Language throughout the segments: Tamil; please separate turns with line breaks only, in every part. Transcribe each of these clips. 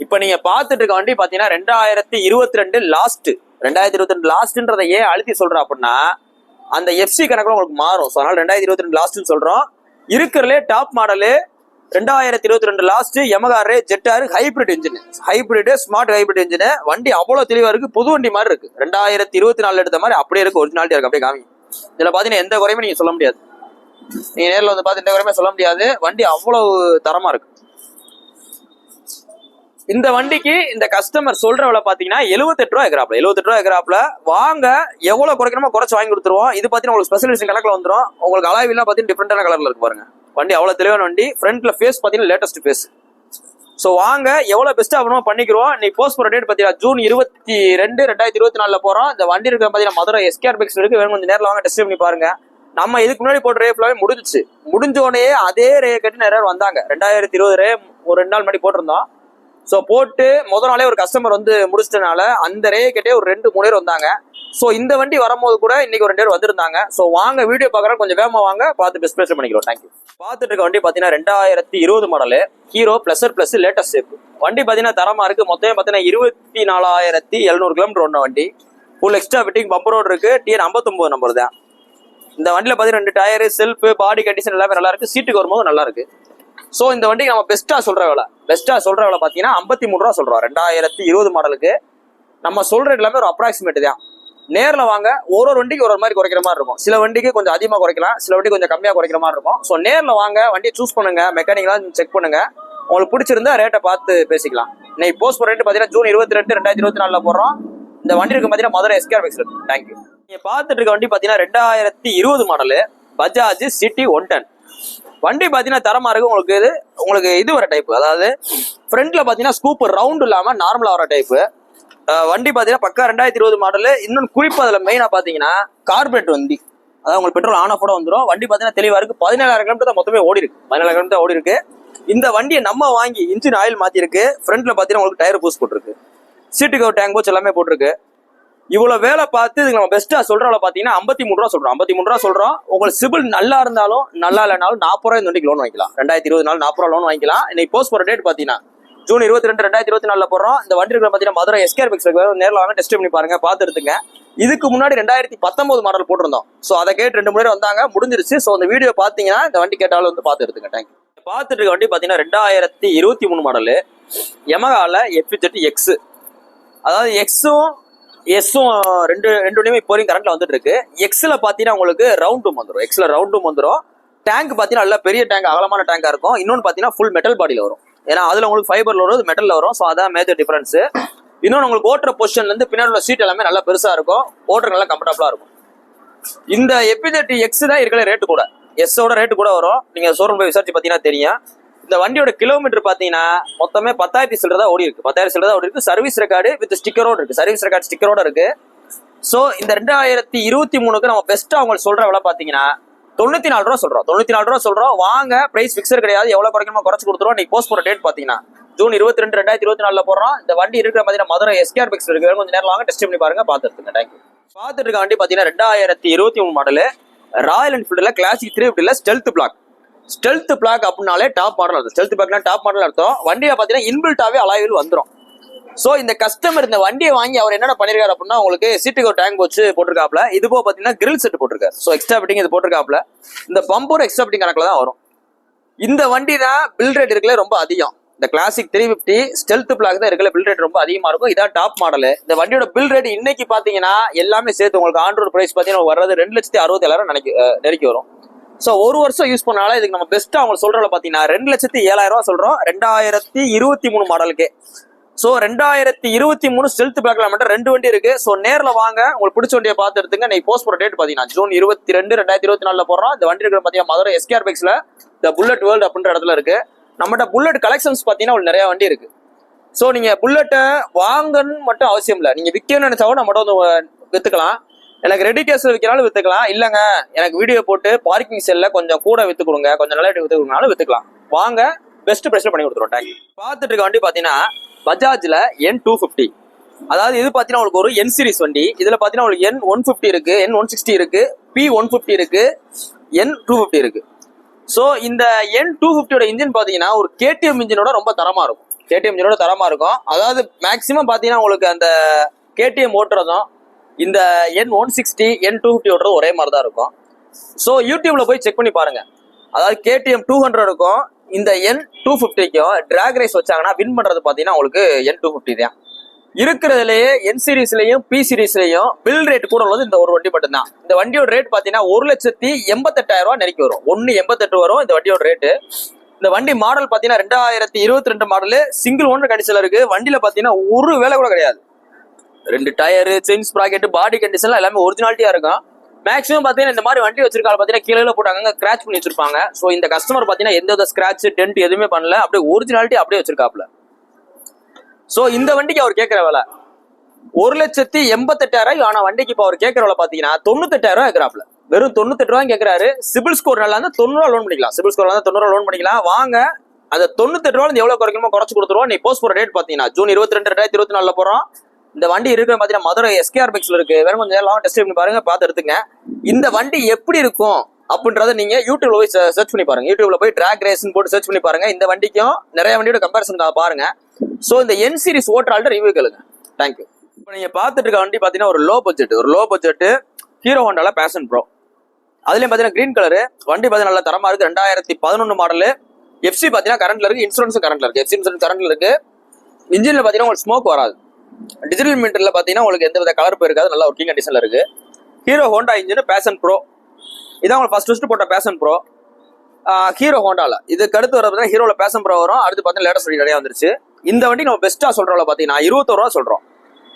இப்ப நீங்க பாத்துட்டு இருக்க வண்டி பாத்தீங்கன்னா 2022 லாஸ்ட். 2022 லாஸ்ட்ன்றதை ஏன் அழுத்தி சொல்றோம் அப்படின்னா அந்த எஃப்சி கணக்குல உங்களுக்கு மாறும். ஸோ அதனால 2022 லாஸ்ட்னு சொல்றோம். இருக்கிறதுலே top model 2022 last Yamaha Ray ZR hybrid engine, hybrid smart hybrid engine. வண்டி அவ்வளவு தெளிவா இருக்கு, புது வண்டி மாதிரி இருக்கு. 2024 எடுத்த மாதிரி அப்படியே இருக்கு, ஒரிஜினாலிட்டி இருக்கு. அப்படியே காமி. இதுல பாத்தீங்கன்னா எந்த குறையுமே நீங்க சொல்ல முடியாது. நீங்க நேரில் வந்து பார்த்து எந்த குறையுமே சொல்ல முடியாது. வண்டி அவ்வளவு தரமா இருக்கு. இந்த வண்டிக்கு இந்த கஸ்டமர் சொல்ற விலை பாத்தீங்கன்னா 78 ரூபா எக்ராப்ல. 78 ரூபா எக்ராப்ல வாங்க, எவ்வளவு குறைக்கணுமோ குறைச்சு வாங்கி கொடுத்துருவோம். இது பாத்தீங்கன்னா உங்களுக்கு ஸ்பெஷலிஸ்ட் கணக்குல வந்துடும். உங்களுக்கு அலாய்விலாம் பாத்தீங்கன்னா டிஃப்ரெண்டான கலர்ல இருக்கு பாருங்க. வண்டி அவ்வளவு தெளிவான வண்டி. ஃப்ரண்ட்ல ஃபேஸ் பாத்தீங்கன்னா லேட்டஸ்ட் ஃபேஸ். ஸோ வாங்க, எவ்வளவு பெஸ்டா பண்ணணும் பண்ணிக்கிறோம். நீ போஸ்ட் போற டேட் பாத்தீங்கன்னா ஜூன் 22, 2024 போறோம். இந்த வண்டி இருக்கிற பாத்தீங்கன்னா மதுரை எஸ்கேஆர் பைக்ஸ் இருக்கு. வேணும் கொஞ்சம் நேரில் வாங்க, டெஸ்ட் பண்ணி பாருங்க. நம்ம இதுக்கு முன்னாடி போட்ட ரே ஃபுல்லாவே முடிஞ்சிச்சு. முடிஞ்சோடனே அதே ரே கட்டி நிறைய வந்தாங்க. 2020 ரே ஒரு 2 நாள் முன்னாடி போட்டிருந்தோம். ஸோ போட்டு முதல் நாளே ஒரு கஸ்டமர் வந்து முடிச்சிட்டனால அந்த ரே கிட்டே ஒரு 2-3 பேர் வந்தாங்க. ஸோ இந்த வண்டி வரும்போது கூட இன்னைக்கு ஒரு 2 பேர் வந்திருந்தாங்க. ஸோ வாங்க, வீடியோ பார்க்குறோம், கொஞ்சம் வேகமாக வாங்க, பார்த்து பெஸ்ட் ப்ளேஸ் பண்ணிக்கிறோம். தேங்க்யூ. பார்த்துட்டு இருக்க வண்டி பார்த்தீங்கன்னா 2020 model hero pleasure plus latest shape. வண்டி பார்த்தீங்கன்னா தரமா இருக்கு. மொத்தம் பார்த்தீங்கன்னா 24,700 கிலோமீட்டர் ஓடின வண்டி. Full extra fitting bumper road இருக்கு. TN 59 நம்பர் தான். இந்த வண்டியில் பார்த்தீங்கன்னா 2 டயரு, செல்ஃப், பாடி கண்டிஷன் எல்லாமே நல்லா இருக்கு. சீட்டுக்கு வரும்போது நல்லா இருக்கு. ஸோ இந்த வண்டிக்கு நம்ம பெஸ்ட்டா சொல்ற விலை பார்த்தீங்கன்னா 53 ரூபா சொல்றோம். 2020 மாடலுக்கு நம்ம சொல்ற எல்லாமே ஒரு அப்ராக்சிமேட் தான். நேரில் வாங்க, ஒரு வண்டிக்கு ஒரு மாதிரி குறைக்கிற மாதிரி இருக்கும். சில வண்டிக்கு கொஞ்சம் அதிகமாக குறைக்கலாம், சில வண்டி கொஞ்சம் கம்மியாக குறைக்கிற மாதிரி இருக்கும். ஸோ நேரில் வாங்க, வண்டியை சூஸ் பண்ணுங்க, மெக்கானிக்லாம் செக் பண்ணுங்க. உங்களுக்கு பிடிச்சிருந்தா ரேட்டை பார்த்து பேசிக்கலாம். இன்னைக்கு போஸ்ட் ரேட் பார்த்தீங்கன்னா ஜூன் 22, 2024 போடுறோம். இந்த வண்டி இருக்கு பார்த்தீங்கன்னா மதுரை எஸ்கேஆர் பைக்ஸ் இருக்கு. தேங்க்யூ. நீங்க பார்த்துட்டு இருக்க வண்டி பார்த்தீங்கன்னா 2020 மாடலு பஜாஜ் சிட்டி 110. வண்டி பாத்தீங்கன்னா தரமா இருக்கு. உங்களுக்கு இது வர டைப், அதாவது ஃப்ரண்ட்ல பாத்தீங்கன்னா ஸ்கூப் ரவுண்ட் இல்லாம நார்மலா வர டைப் வண்டி. பாத்தீங்கன்னா பக்கா 2020 மாடல். இன்னொன்று குறிப்பா அதுல மெயினா பாத்தீங்கன்னா கார்பரேட் வண்டி, அதாவது உங்களுக்கு பெட்ரோல் ஆன் ஆஃப் கூட வந்துடும். வண்டி பாத்தீங்கன்னா தெளிவா இருக்கு. 17,000 கிலோமீட்டர் தான் மொத்தமே ஓடி இருக்கு. 17,000 கிலோமீட்டர் ஓடி இருக்கு. இந்த வண்டியை நம்ம வாங்கி இன்ஜின் ஆயில் மாத்தி இருக்கு. ஃப்ரண்ட்ல பாத்தீங்கன்னா உங்களுக்கு டயர் பூஸ்ட் போட்டிருக்கு. சீட்டுக்கு ஒரு டேங்க் போச்சு எல்லாமே போட்டிருக்கு. இவ்வளவு வேலை பார்த்து இதுக்கு நம்ம பெஸ்டா சொல்றவள பாத்தீங்கன்னா 53 ரூபா சொல்றோம். 53 ரூபா சொல்றோம். உங்களுக்கு சிபில் நல்லா இருந்தாலும் நல்லா இல்லைனாலும் 40 ரூபாய் இந்த வண்டிக்கு லோன் வாங்கிக்கலாம். 2020 40 ரூபா லோன் வாங்கிக்கலாம். இன்னைக்கு போஸ்ட் போற டேட் பாத்தீங்கன்னா ஜூன் 22, 2024 போடுறோம். இந்த வண்டி இருக்கிற பாத்தீங்கன்னா மதுரை எஸ்கேஆர் பைக்ஸ் நேரில் வாங்க, டெஸ்ட் பண்ணி பாருங்க, பார்த்து எடுத்துங்க. இதுக்கு முன்னாடி 2019 மாடல் போட்டிருந்தோம். ஸோ அதை கேட்டு 2 3 பேர் வந்தாங்க, முடிஞ்சிருச்சு. ஸோ அந்த வீடியோ பாத்தீங்கன்னா இந்த வண்டி கேட்டாலும் வந்து பார்த்து எடுத்துங்க. தேங்க்யூ. பார்த்துட்டு இருக்க வண்டி பாத்தீங்கன்னா 2023 மாடலு யமகால FZ-X. அதாவது எக்ஸும் எஸ்ஸும் ரெண்டுமே இப்போ வரைக்கும் கரண்ட்ல வந்துட்டு இருக்கு. எக்ஸ்ல பாத்தீங்கன்னா உங்களுக்கு ரவுண்டும் வந்துடும். எக்ஸ்ல ரவுண்டும் வந்துடும். டேங்க் பாத்தீங்கன்னா நல்ல பெரிய டேங்க், அகலமான டேங்கா இருக்கும். இன்னொன்று பாத்தீங்கன்னா ஃபுல் மெட்டல் பாடியில வரும். ஏன்னா அதுல உங்களுக்கு ஃபைபர்ல வரும், மெட்டல்ல வரும். ஸோ அதான் மேஜர் டிஃபரன்ஸ். இன்னொன்று உங்களுக்கு ஓட்டுற பொசிஷன்ல இருந்து பின்னாடி உள்ள சீட் எல்லாமே நல்லா பெருசா இருக்கும். ஓட்டுற நல்லா கம்ஃபர்டபுளா இருக்கும். இந்த FZ-X தான் இருக்கிற ரேட்டு கூட, எஸ்ஸோட ரேட்டு கூட வரும். நீங்க ஷோரூம் போய் விசாரிச்சு பாத்தீங்கன்னா தெரியும். இந்த வண்டியோட கிலோமீட்டர் பாத்தீங்கன்னா மொத்தமே 10,000 சில்லரை தான் ஓடி இருக்கு. 10,000 சில்லரை தான் ஓடி இருக்கு. சர்வீஸ் ரெக்கார்டு வித் ஸ்டிக்கரோட இருக்கு. சர்வீஸ் ரெக்கார்டு ஸ்டிக்கரோட இருக்கு. ஸோ இந்த 2023க்கு நம்ம பெஸ்ட்டா உங்களுக்கு சொல்ற விலை பாத்தீங்கன்னா 94 ரூபா சொல்றோம். 94 ரூபா சொல்றோம். வாங்க, பிரைஸ் பிக்சர் கிடையாது. எவ்வளவு குறைக்கணுமோ குறைச்சு கொடுத்துருவோம். நீங்க போஸ்ட் போற டேட் பாத்தீங்கன்னா ஜூன் 22, 2024 போடுறோம். இந்த வண்டி இருக்கிற பாத்தீங்கன்னா மதுரை எஸ்கேஆர் பைக்ஸ் இருக்கு. கொஞ்சம் நேரம் வாங்க, டெஸ்ட் பண்ணி பாருங்க, பார்த்துருங்க. தேங்க்யூ. பார்த்துட்டு இருக்க வண்டி பாத்தீங்கன்னா 2023 மாடலு ராயல் என்ஃபீல்டுல Classic 350 stealth black. Stealth black அப்படின்னாலே டாப் மாடல் அர்த்தம். ஸ்டெல்த் பிளாக்னா டாப் மாடல் அர்த்தம். வண்டியை பாத்தீங்கன்னா இன்பில்ட்டாவே அலாய்வில் வந்துடும். ஸோ இந்த கஸ்டமர் இந்த வண்டியை வாங்கி அவர் என்னென்ன பண்ணிருக்காரு அப்படின்னா, உங்களுக்கு சீட்டுக்கு ஒரு டேங்க் வச்சு போட்டிருக்காப்ல. இது போக பாத்தீங்கன்னா கிரில் செட் போட்டிருக்காரு. ஸோ எக்ஸ்ட்ரா ஃபிட்டிங் இது போட்டிருக்காப்ல. இந்த பம்பர் எக்ஸ்ட்ரா ஃபிட்டிங் கணக்குல தான் வரும். இந்த வண்டி தான் பில் ரேட் இருக்குல்ல ரொம்ப அதிகம். இந்த கிளாசிக் 350 ஸ்டெல்த் பிளாக் தான் இருக்குல்ல, பில் ரேட் ரொம்ப அதிகமா இருக்கும். இதான் டாப் மாடல். இந்த வண்டியோட பில் ரேட் இன்னைக்கு பாத்தீங்கன்னா எல்லாமே சேர்த்து உங்களுக்கு ஆன் ரோட் பிரைஸ் பாத்தீங்கன்னா வர்றது 2,67,000 நெருக்கி வரும். ஸோ ஒரு வருஷம் யூஸ் பண்ணாலும் இதுக்கு நம்ம பெஸ்ட்டாக அவங்க சொல்கிறத பார்த்தீங்கன்னா 2,07,000 ரூபா சொல்கிறோம் 2023 மாடலுக்கு. ஸோ 2023 ஸ்டெல்த் பிளாக்ல மட்டும் 2 வண்டி இருக்கு. ஸோ நேரில் வாங்க, உங்களுக்கு பிடிச்ச வண்டியை பார்த்து எடுத்துங்க. நீ போஸ்ட் போகிற டேட் பார்த்தீங்கன்னா ஜூன் 22, 2024 போடுறோம். இந்த வண்டி இருக்கிற பார்த்தீங்கன்னா மதுரை எஸ்கேஆர் பைக்ஸ்ல இந்த புல்லட் வேர்ல்டு அப்படின்ற இடத்துல இருக்கு. நம்மகிட்ட புல்லட் கலெக்ஷன்ஸ் பார்த்தீங்கன்னா நிறைய வண்டி இருக்கு. ஸோ நீங்க புல்லட்டை வாங்கன்னு மட்டும் அவசியம் இல்லை. நீங்க விற்கணும்னு நினைச்சாவும் நம்மகிட்ட வந்து வித்துக்கலாம். எனக்கு ரெடி கேஸ்ல விற்கிறாலும் வித்துக்கலாம். இல்லைங்க எனக்கு வீடியோ போட்டு பார்க்கிங் செல்ல கொஞ்சம் கூட வித்து கொடுங்க, கொஞ்சம் நல்லா வித்து கொடுங்கனாலும் வித்துக்கலாம். வாங்க, பெஸ்ட் பிரைஸ்ல பண்ணி கொடுத்துருவோம். தேங்க்யூ. பார்த்துட்டு இருக்க வண்டி பாத்தீங்கன்னா பஜாஜ்ல N250. அதாவது இது பாத்தீங்கன்னா உங்களுக்கு ஒரு N சீரிஸ் வண்டி. இதுல பாத்தீங்கன்னா உங்களுக்கு N150 இருக்கு, N160 இருக்கு, P150 இருக்கு, N250 இருக்கு. ஸோ இந்த N250 இன்ஜின் பாத்தீங்கன்னா ஒரு KTM இன்ஜினோட ரொம்ப தரமா இருக்கும். கேடிஎம் இன்ஜினோட தரமா இருக்கும். அதாவது மேக்ஸிமம் பாத்தீங்கன்னா உங்களுக்கு அந்த கேடிஎம் ஓட்டுறதும் இந்த N160 N250 ஓட்டுறது ஒரே மாதிரி தான் இருக்கும். ஸோ யூடியூப்ல போய் செக் பண்ணி பாருங்க. அதாவது கேடிஎம் 200க்கும் இந்த N250க்கும் டிராக் ரேஸ் வச்சாங்கன்னா வின் பண்றது பாத்தீங்கன்னா உங்களுக்கு N250 தான். இருக்கிறதுலயே என் சீரீஸ்லயும் பி சீரீஸ்லயும் பில் ரேட் கூட உள்ளது இந்த ஒரு வண்டி மட்டும்தான். இந்த வண்டியோட ரேட் பாத்தீங்கன்னா 1,88,000 நெருக்கி வரும். 1,88 வரும் இந்த வண்டியோட ரேட்டு. இந்த வண்டி மாடல் பாத்தீங்கன்னா 2022 மாடலு, சிங்கிள் ஓனர் கண்டிஷன்ல இருக்கு. வண்டியில பாத்தீங்கன்னா ஒரு வேலை கூட கிடையாது. 2 டயரு, செயின் ஸ்ப்ராக்கெட், பாடி கண்டிஷன்லாம் எல்லாமே ஒரிஜினாலிட்டியா இருக்கும். மேக்ஸிமம் பாத்தீங்கன்னா இந்த மாதிரி வண்டி வச்சிருக்காங்க பாத்தீங்கன்னா கீழே போட்டாங்க கிராச் பண்ணி வச்சிருப்பாங்க. ஸோ இந்த கஸ்டமர் பாத்தீங்கன்னா எந்த வித ஸ்கிராச் டென்ட் எதுவுமே பண்ணல, அப்படியே ஒரிஜினாலிட்டி அப்படியே வச்சிருக்காப்ல. ஸோ இந்த வண்டிக்கு அவர் கேட்கிற விலை 1,88,000. ஆனா வண்டிக்கு இப்போ அவர் கேட்கிற விலை பாத்தீங்கன்னா 98,000 கேட்கிறாப்ல. வெறும் 98 கேட்கிறாரு. சிபில் ஸ்கோர் நல்லா இருந்தா 90 லோன் பண்ணிக்கலாம். சிபில் ஸ்கோர் இருந்தா 90 லோன் பண்ணிக்கலாம். வாங்க அந்த 98 எவ்வளவு குறைக்கணுமோ குறைச்சு கொடுத்துருவோம். நீ போஸ்ட் போற டேட் பாத்தீங்கன்னா ஜூன் 22, 2024 போறோம். இந்த வண்டி இருக்கிற பாத்தீங்கன்னா மதுரை எஸ்கேஆர் பைக்ஸ்ல இருக்கு. வேற கொஞ்சம் நேரம் டெஸ்ட் பண்ணி பாருங்க, பார்த்து எடுத்துங்க. இந்த வண்டி எப்படி இருக்கும் அப்படின்றத நீங்க யூடியூப்ல போய் சர்ச் பண்ணி பாருங்க. யூடியூப்ல போய் டிராக் ரேஸ்ன்னு போட்டு சர்ச் பண்ணி பாருங்க. இந்த வண்டிக்கும் நிறைய வண்டியோட கம்பேரிசன் பாருங்க. சோ இந்த என் சீரிஸ் ஓட்டரால்ட்ட ரிவ்யூ கேளுங்க. தேங்க்யூ. இப்போ நீங்க பார்த்துட்டு இருக்க வண்டி பாத்தீங்கன்னா ஒரு லோ பட்ஜெட் ஹீரோ ஹோண்டால பேஷன் ப்ரோ. அதுலயும் பாத்தீங்கன்னா கிரீன் கலரு வண்டி பாத்தீங்கன்னா நல்ல தரமா இருக்கு. 2011 மாடலு. எஃப்சி பாத்தீங்கன்னா கரண்ட்ல இருக்கு. இன்சூரன்ஸ் கரண்ட்ல இருக்கு. எஃப்சி இன்சூரன்ஸ் கரண்ட்ல இருக்கு. இன்ஜின்ல பாத்தீங்கன்னா உங்களுக்கு ஸ்மோக் வராது. டிஜிட்டல் மீட்டர்ல பாத்தீங்கன்னா உங்களுக்கு எந்த வித கலர் போயிருக்காது. நல்ல ஒர்க்கிங் கண்டிஷன்ல இருக்கு. Hero Honda engine passion bro. இதான் உங்களுக்கு ஃபர்ஸ்ட் போட்ட பேஷன் ப்ரோ ஹீரோ ஹோண்டால. இதுக்கு அடுத்து வர பார்த்தீங்கன்னா ஹீரோல பேஷன் ப்ரோ வரும். அடுத்து பார்த்தீங்கன்னா லேட்டஸ்ட் வண்டி நிறைய வந்துருச்சு. இந்த வண்டி நம்ம பெஸ்ட்டா சொல்றோம்ல பாத்தீங்கன்னா 21 சொல்றோம்.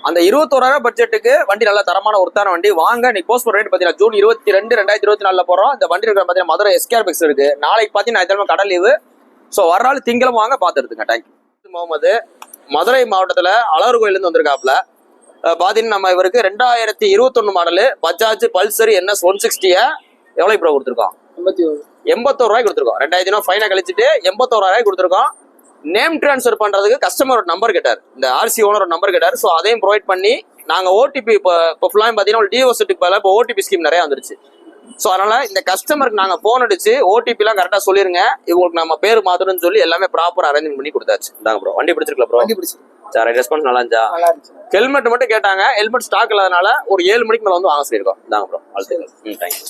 அந்த 21 பட்ஜெட்டுக்கு வண்டி நல்ல தரமான ஒருத்தான வண்டி. வாங்க நீ போஸ்ட் போற ரேட் பாத்தீங்கன்னா ஜூன் 22, 2024 போறோம். இந்த வண்டி இருக்கிற பாத்தீங்கன்னா மதுரை எஸ்கேஆர் பைக்ஸ் இருக்கு. நாளைக்கு பாத்தீங்கன்னா ஞாயிற்றுக்கிழமை கடை லீவு. ஸோ வர நாள் திங்களும் வாங்க பார்த்து எடுத்துங்க. தேங்க்யூ. முகமது மதுரை மாவட்டத்துல அழகர் கோயில இருந்து வந்திருக்காப்ல. பாத்தீங்கன்னா நம்ம இவருக்கு 2021 மாடலு பஜாஜ் பல்சர் NS 160 எவ்வளவு ப்ரோ கொடுத்துருக்கோம்? 81 கொடுத்துருக்கோம். 2000 ஃபைனா கழிச்சுட்டு 81 கொடுத்துருக்கோம். நேம் டிரான்ஸ்ஃபர் பண்றதுக்கு கஸ்டமரோட நம்பர் கேட்டார். இந்த ஆர்சி ஓனரோட நம்பர் கேட்டார். ஸோ அதையும் ப்ரொவைட் பண்ணி நாங்க ஓடிபி இப்போ ஃபுல்லாக பாத்தீங்கன்னா டிஓசிட்டுக்கு பதிலாக இப்போ ஓடிபி ஸ்கீம் நிறைய வந்துருச்சு. ஸோ அதனால இந்த கஸ்டமருக்கு நாங்க போன் அடிச்சு ஓடிபிலாம் கரெக்டா சொல்லிருங்க, இவங்களுக்கு நம்ம பேர் மாத்தணும்னு சொல்லி எல்லாமே ப்ராப்பர் அரேஞ்ச் பண்ணி கொடுத்தாச்சு. இந்தாங்க ப்ரோ வண்டி பிடிச்சிருக்கல ப்ரோ? வண்டி பிடிச்சி சார். ரெஸ்பான்ஸ் நல்லா இருந்துச்சா? ஹெல்மெட் மட்டும் கேட்டாங்க. ஹெல்மெட் ஸ்டாக் இல்லாதனால ஒரு 7 மணிக்கு மேல வந்து வாங்க சொல்லியிருக்கோம். இந்தாங்க ப்ரோ. வாழ்த்துக்கள். தேங்க்யூ.